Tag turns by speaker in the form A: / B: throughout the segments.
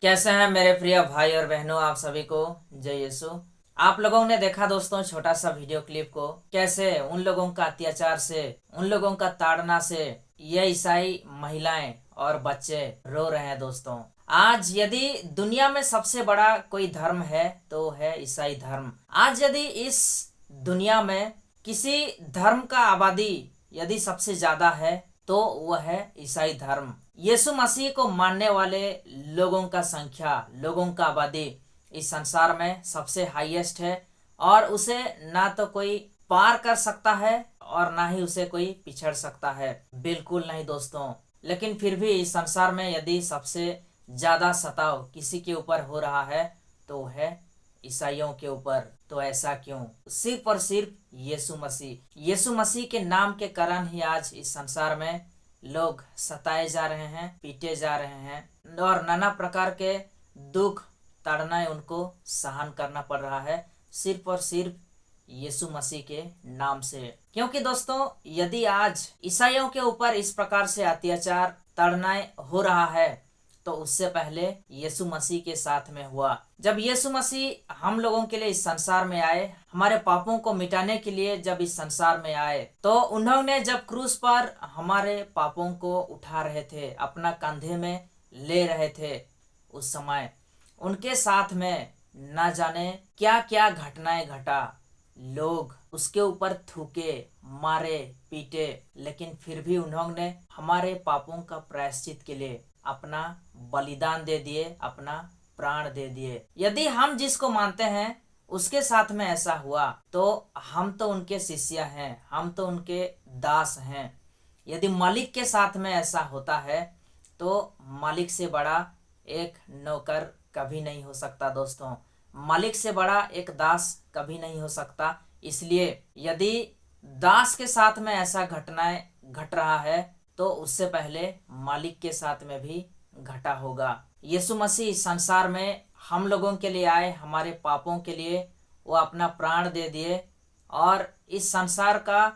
A: कैसे हैं मेरे प्रिय भाई और बहनों, आप सभी को जय यीशु। आप लोगों ने देखा दोस्तों छोटा सा वीडियो क्लिप को, कैसे उन लोगों का अत्याचार से, उन लोगों का ताड़ना से ये ईसाई महिलाएं और बच्चे रो रहे हैं। दोस्तों आज यदि दुनिया में सबसे बड़ा कोई धर्म है तो है ईसाई धर्म। आज यदि इस दुनिया में किसी धर्म का आबादी यदि सबसे ज्यादा है तो वह है ईसाई धर्म। यीशु मसीह को मानने वाले लोगों का संख्या, लोगों का आबादी इस संसार में सबसे हाईएस्ट है और उसे ना तो कोई पार कर सकता है और ना ही उसे कोई पिछड़ सकता है, बिल्कुल नहीं दोस्तों। लेकिन फिर भी इस संसार में यदि सबसे ज्यादा सताव किसी के ऊपर हो रहा है तो है ईसाइयों के ऊपर। तो ऐसा क्यों? सिर्फ और सिर्फ यीशु मसीह के नाम के कारण ही आज इस संसार में लोग सताए जा रहे हैं, पीटे जा रहे हैं और नाना प्रकार के दुख ताड़नाएं उनको सहन करना पड़ रहा है, सिर्फ और सिर्फ यीशु मसीह के नाम से। क्योंकि दोस्तों यदि आज ईसाइयों के ऊपर इस प्रकार से अत्याचार ताड़नाएं हो रहा है तो उससे पहले यीशु मसीह के साथ में हुआ। जब यीशु मसीह हम लोगों के लिए इस संसार में आए, हमारे पापों को मिटाने के लिए जब इस संसार में आए, तो उन्होंने जब क्रूस पर हमारे पापों को उठा रहे थे, अपना कंधे में ले रहे थे, उस समय उनके साथ में न जाने क्या क्या घटनाएं घटा। लोग उसके ऊपर थूके, मारे, पीटे, लेकिन फिर भी उन्होंने हमारे पापों का प्रायश्चित के लिए अपना बलिदान दे दिए, अपना प्राण दे दिए। यदि हम जिसको मानते हैं उसके साथ में ऐसा हुआ तो हम तो उनके शिष्य हैं, हम तो उनके दास हैं। यदि मालिक के साथ में ऐसा होता है तो मालिक से बड़ा एक नौकर कभी नहीं हो सकता दोस्तों, मालिक से बड़ा एक दास कभी नहीं हो सकता। इसलिए यदि दास के साथ में ऐसा घटनाएं घट रहा है तो उससे पहले मालिक के साथ में भी घटा होगा। यीशु मसीह संसार में हम लोगों के लिए आए, हमारे पापों के लिए वो अपना प्राण दे दिए और इस संसार का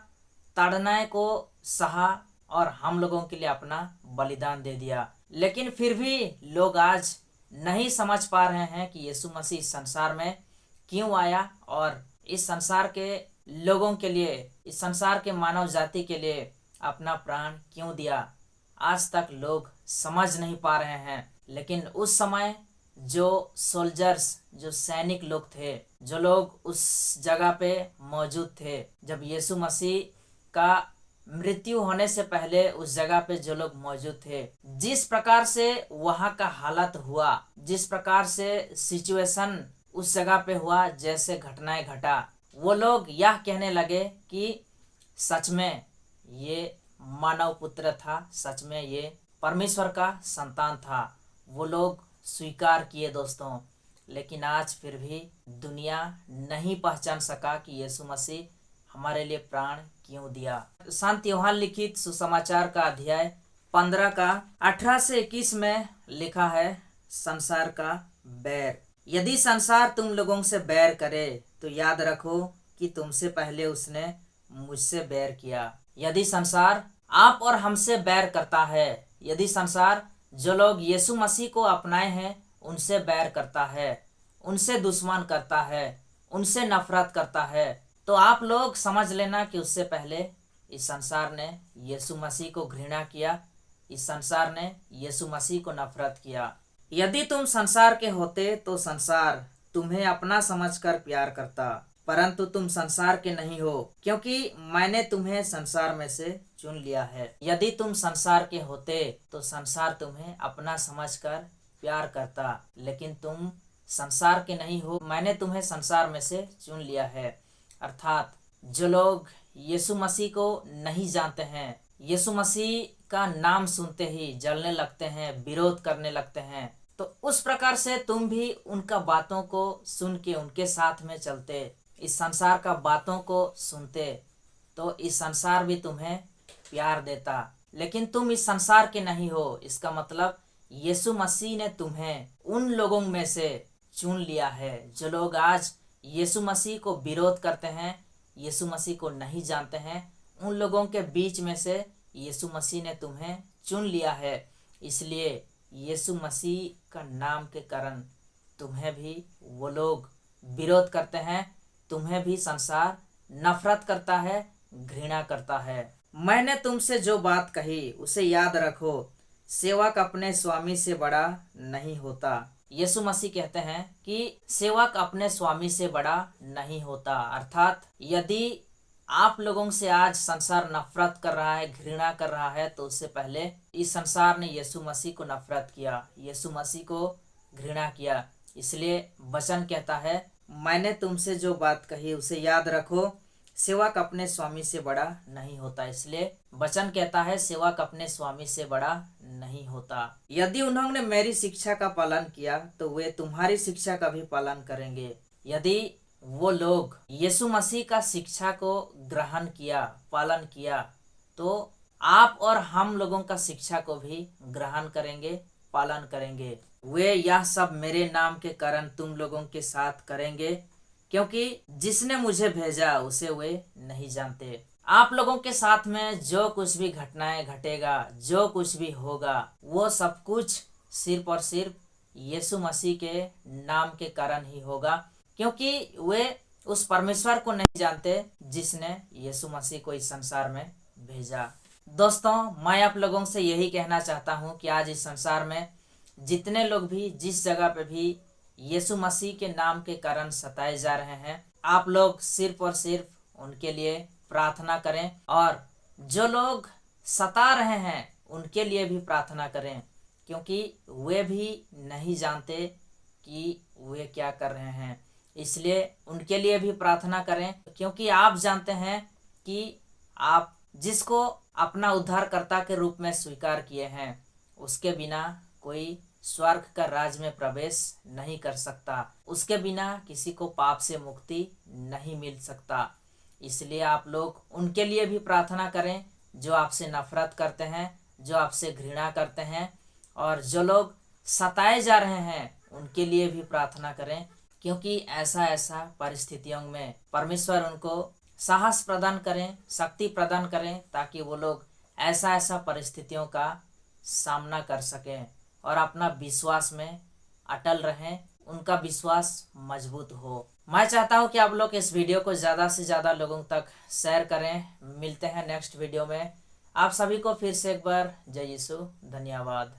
A: ताड़नाएं को सहा और हम लोगों के लिए अपना बलिदान दे दिया। लेकिन फिर भी लोग आज नहीं समझ पा रहे हैं कि यीशु मसीह इस संसार में क्यों आया और इस संसार के लोगों के लिए, इस संसार के मानव जाति के लिए अपना प्राण क्यों दिया। आज तक लोग समझ नहीं पा रहे हैं। लेकिन उस समय जो सोल्जर्स, जो सैनिक लोग थे, जो लोग उस जगह पे मौजूद थे, जब यीशु मसीह का मृत्यु होने से पहले उस जगह पे जो लोग मौजूद थे, जिस प्रकार से वहां का हालत हुआ, जिस प्रकार से सिचुएशन उस जगह पे हुआ, जैसे घटनाएं घटा, वो लोग यह कहने लगे कि सच में ये मानव पुत्र था, सच में ये परमेश्वर का संतान था। वो लोग स्वीकार किए दोस्तों। लेकिन आज फिर भी दुनिया नहीं पहचान सका कि यीशु मसीह हमारे लिए प्राण क्यों दिया। संत यूहन्ना लिखित सुसमाचार का अध्याय 15 का 18 से 21 में लिखा है, संसार का बैर। यदि संसार तुम लोगों से बैर करे तो याद रखो कि तुमसे पहले उसने मुझसे बैर किया। यदि संसार आप और हमसे बैर करता है, यदि संसार जो लोग यीशु मसीह को अपनाए हैं उनसे बैर करता है, उनसे दुश्मन करता है, उनसे नफरत करता है, तो आप लोग समझ लेना कि उससे पहले इस संसार ने यीशु मसीह को घृणा किया, इस संसार ने यीशु मसीह को नफरत किया। यदि तुम संसार के होते तो संसार तुम्हें अपना समझकर प्यार करता, परंतु तुम संसार के नहीं हो, क्योंकि मैंने तुम्हें संसार में से चुन लिया है। यदि तुम संसार के होते तो संसार तुम्हें अपना समझकर प्यार करता, लेकिन तुम संसार के नहीं हो, मैंने तुम्हें संसार में से चुन लिया है। अर्थात जो लोग यीशु मसीह को नहीं जानते हैं, यीशु मसीह का नाम सुनते ही जलने लगते हैं, विरोध करने लगते हैं, तो उस प्रकार से तुम भी उनका बातों को सुन के उनके साथ में चलते, इस संसार का बातों को सुनते, तो इस संसार भी तुम्हें प्यार देता। लेकिन तुम इस संसार के नहीं हो, इसका मतलब यीशु मसीह ने तुम्हें उन लोगों में से चुन लिया है। जो लोग आज यीशु मसीह को विरोध करते हैं, यीशु मसीह को नहीं जानते हैं, उन लोगों के बीच में से यीशु मसीह ने तुम्हें चुन लिया है। इसलिए यीशु मसीह का नाम के कारण तुम्हें भी वो लोग विरोध करते हैं, तुम्हें भी संसार नफरत करता है, घृणा करता है। मैंने तुमसे जो बात कही उसे याद रखो, सेवक अपने स्वामी से बड़ा नहीं होता। यीशु मसीह कहते हैं कि सेवक अपने स्वामी से बड़ा नहीं होता। अर्थात यदि आप लोगों से आज संसार नफरत कर रहा है, घृणा कर रहा है, तो उससे पहले इस संसार ने यीशु मसीह को नफरत किया, यीशु मसीह को घृणा किया। इसलिए वचन कहता है, मैंने तुमसे जो बात कही उसे याद रखो, सेवक अपने स्वामी से बड़ा नहीं होता। इसलिए वचन कहता है सेवक अपने स्वामी से बड़ा नहीं होता। यदि उन्होंने मेरी शिक्षा का पालन किया तो वे तुम्हारी शिक्षा का भी पालन करेंगे। यदि वो लोग यीशु मसीह का शिक्षा को ग्रहण किया, पालन किया, तो आप और हम लोगों का शिक्षा को भी ग्रहण करेंगे, पालन करेंगे। वे यह सब मेरे नाम के कारण तुम लोगों के साथ करेंगे, क्योंकि जिसने मुझे भेजा उसे वे नहीं जानते। आप लोगों के साथ में जो कुछ भी घटनाएं घटेगा, जो कुछ भी होगा, वो सब कुछ सिर्फ और सिर्फ यीशु मसीह के नाम के कारण ही होगा, क्योंकि वे उस परमेश्वर को नहीं जानते जिसने यीशु मसीह को इस संसार में भेजा। दोस्तों, मैं आप लोगों से यही कहना चाहता हूँ कि आज इस संसार में जितने लोग भी जिस जगह पे भी यीशु मसीह के नाम के कारण सताए जा रहे हैं, आप लोग सिर्फ और सिर्फ उनके लिए प्रार्थना करें, और जो लोग सता रहे हैं उनके लिए भी प्रार्थना करें, क्योंकि वे भी नहीं जानते कि वे क्या कर रहे हैं। इसलिए उनके लिए भी प्रार्थना करें, क्योंकि आप जानते हैं कि आप जिसको अपना उद्धारकर्ता के रूप में स्वीकार किए हैं, उसके बिना कोई स्वर्ग का राज में प्रवेश नहीं कर सकता, उसके बिना किसी को पाप से मुक्ति नहीं मिल सकता। इसलिए आप लोग उनके लिए भी प्रार्थना करें जो आपसे नफरत करते हैं, जो आपसे घृणा करते हैं, और जो लोग सताए जा रहे हैं उनके लिए भी प्रार्थना करें, क्योंकि ऐसा परिस्थितियों में परमेश्वर उनको साहस प्रदान करें, शक्ति प्रदान करें, ताकि वो लोग ऐसा परिस्थितियों का सामना कर सकें और अपना विश्वास में अटल रहें, उनका विश्वास मजबूत हो। मैं चाहता हूं कि आप लोग इस वीडियो को ज़्यादा से ज़्यादा लोगों तक शेयर करें। मिलते हैं नेक्स्ट वीडियो में। आप सभी को फिर से एक बार जय यीशु, धन्यवाद।